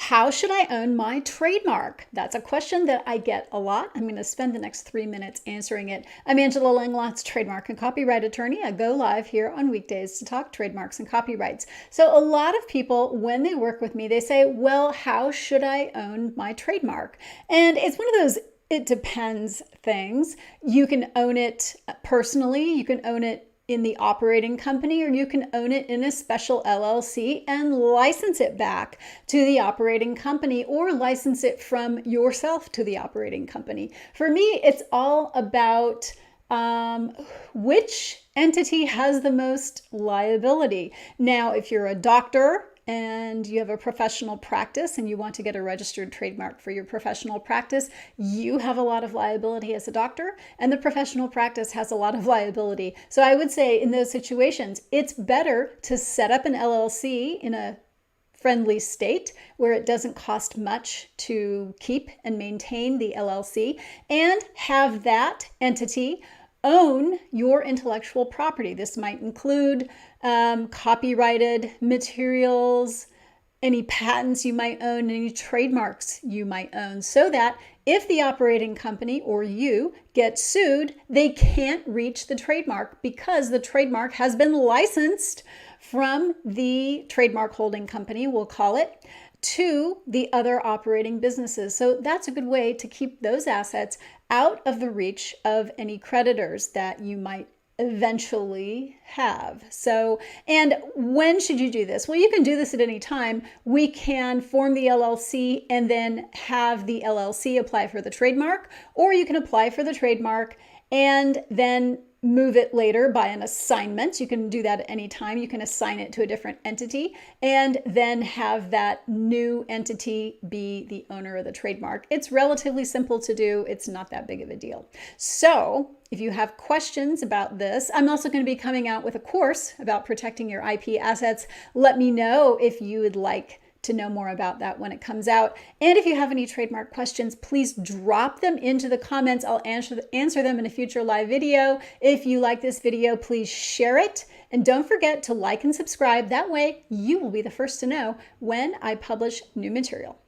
How should I own my trademark? That's a question that I get a lot. I'm going to spend the next 3 minutes answering it. I'm Angela Langlotz, trademark and copyright attorney. I go live here on weekdays to talk trademarks and copyrights. So a lot of people, when they work with me, they say, well, how should I own my trademark? And it's one of those it depends things. You can own it personally. You can own it in the operating company, or you can own it in a special LLC and license it back to the operating company, or license it from yourself to the operating company. For me, it's all about which entity has the most liability. Now, if you're a doctor and you have a professional practice and you want to get a registered trademark for your professional practice, you have a lot of liability as a doctor, and the professional practice has a lot of liability. So I would say in those situations, it's better to set up an LLC in a friendly state where it doesn't cost much to keep and maintain the LLC, and have that entity own your intellectual property. This might include copyrighted materials, any patents you might own, any trademarks you might own, so that if the operating company or you get sued, they can't reach the trademark because the trademark has been licensed from the trademark holding company, we'll call it, to the other operating businesses. So that's a good way to keep those assets out of the reach of any creditors that you might eventually have. So, and when should you do this? Well, you can do this at any time. We can form the LLC and then have the LLC apply for the trademark, or you can apply for the trademark and then move it later by an assignment. You can do that at any time. You can assign it to a different entity and then have that new entity be the owner of the trademark. It's relatively simple to do. It's not that big of a deal. So if you have questions about this, I'm also going to be coming out with a course about protecting your IP assets. Let me know if you would like to know more about that when it comes out. And if you have any trademark questions, please drop them into the comments. I'll answer them in a future live video. If you like this video, please share it. And don't forget to like and subscribe. That way you will be the first to know when I publish new material.